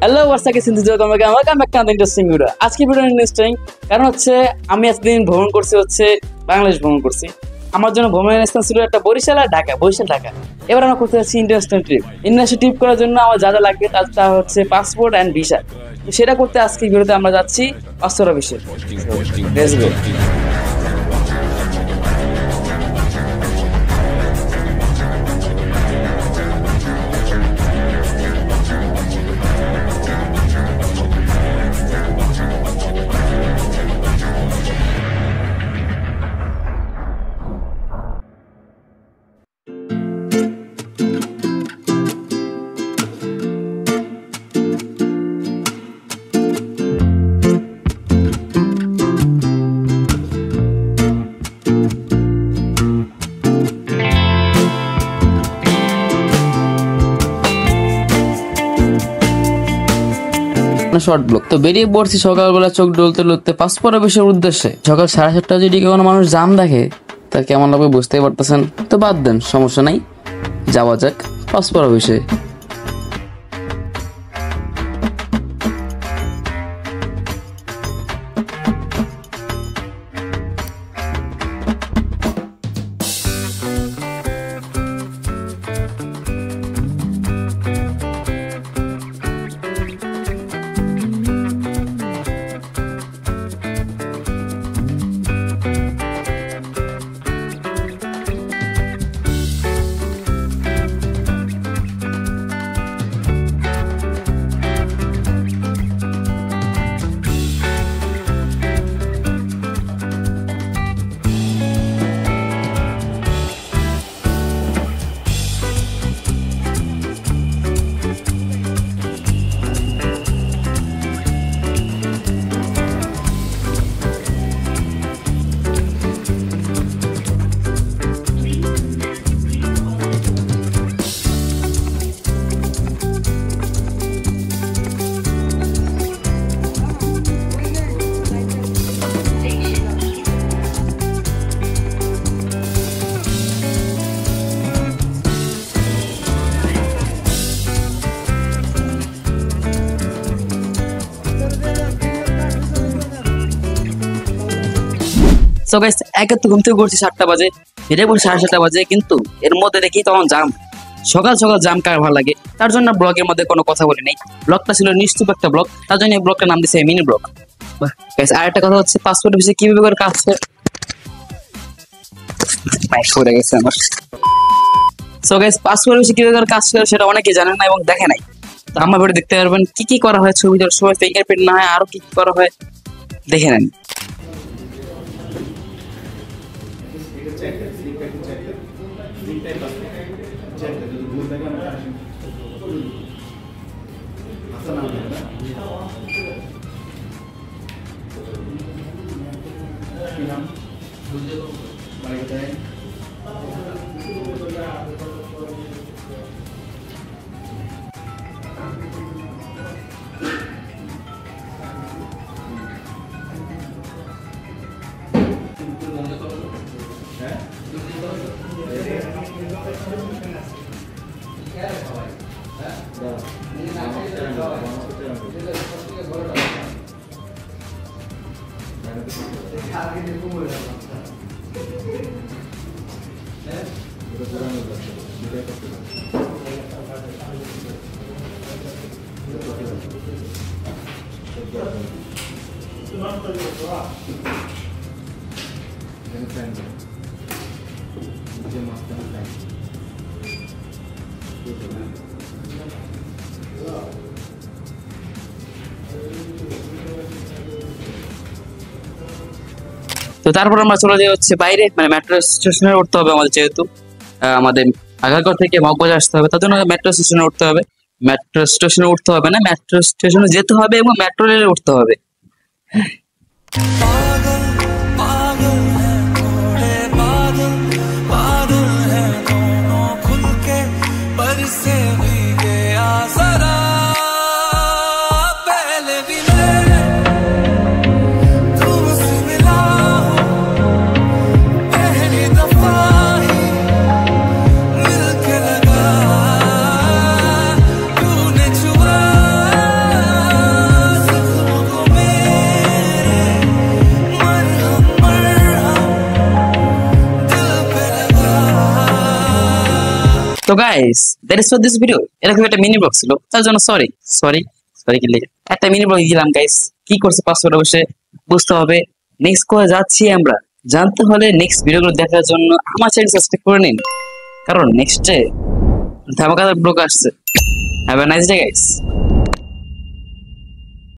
Hello WhatsApp synthesis তোমাকে আমাকে একটা ইন্টারেস্টিং ভিডিও আজকে ভিডিও ইন্টারেস্টিং কারণ হচ্ছে আমি আজদিন ভ্রমণ করছি হচ্ছে বাংলাদেশ ভ্রমণ করছি। আমার জন্য ভ্রমণের স্থান ছিল একটা বরিশাল আর ঢাকা, বরিশাল ঢাকা। এবার আমরা করতে যাচ্ছি ইন্টারন্যাশনাল ট্রিপ। ইন্টারন্যাশনাল ট্রিপ করার জন্য আমার যা যা লাগবে তা হচ্ছে পাসপোর্ট অ্যান্ড ভিসা। তো সেটা করতে আজকে ভিডিওতে আমরা যাচ্ছি পাসপোর্ট অফিসে। শর্ট ব্লক তো বেরিয়ে পড়ছি সকালবেলা চোখ ডলতে ডলতে পাসপোর্ট অফিসের উদ্দেশ্যে। সকাল 7:30 যদি কোনো মানুষ জাম দেখে তার কেমন লাগবে বুঝতেই পারতেছেন। তো বাদ দেন, সমস্যা নাই, যাওয়া যাক পাসপোর্ট অফিসে। সো গাইস, একে তো ঘুম থেকে উঠছি 7টা বাজে, ফিরে পড়ছি 7:30 বাজে, কিন্তু এর মধ্যে দেখি তখন জাম। সকাল সকাল জাম কার ভালো লাগে, তার জন্য ব্লগের মধ্যে কোনো কথা বলি নাই। ব্লগটা ছিল নিশ্চুপ একটা ব্লগ, তার জন্য এই ব্লগটার নাম দিয়েছে মিনি ব্লগ। গাইস, আর একটা কথা হচ্ছে পাসপোর্ট অফিসে কিভাবে করে কাজ করে পড়ে গেছে আমার। সো গাইস, পাসপোর্ট অফিসে কিভাবে করে কাজ করে সেটা অনেকে জানেন না এবং দেখে নাই। তো আমার ভিডিও দেখতে পারবেন কি কি করা হয়, ছবি দেওয়ার সময় ফিঙ্গারপ্রিন্ট না হয় আরো কি কি করা হয় দেখে নেন। তো তারপর আমরা চলে যাই হচ্ছে বাইরে, মানে মেট্রো স্টেশনে উঠতে হবে আমাদের, যেহেতু আমাদের আগারগাঁও থেকে মগবাজার আসতে হবে, তার জন্য মেট্রো স্টেশনে উঠতে হবে। মেট্রো স্টেশনে উঠতে হবে না, মেট্রো স্টেশনে যেতে হবে এবং মেট্রো রেলে উঠতে হবে। তো guys that is for this video. এরকম একটা মিনি ব্লগ ছিল, তার জন্য সরি সরি সরি কি লিখে একটা মিনি ব্লগ দিলাম গাইস। কি করছে পাসওয়ার্ড বসে বুঝতে হবে। নেক্সট কোথায় যাচ্ছি আমরা জানতে হলে নেক্সট ভিডিওগুলো দেখার জন্য আমার চ্যানেল সাবস্ক্রাইব করে নিন, কারণ নেক্সটে ধামাকাদার ব্লগ আসছে। Have a nice day guys.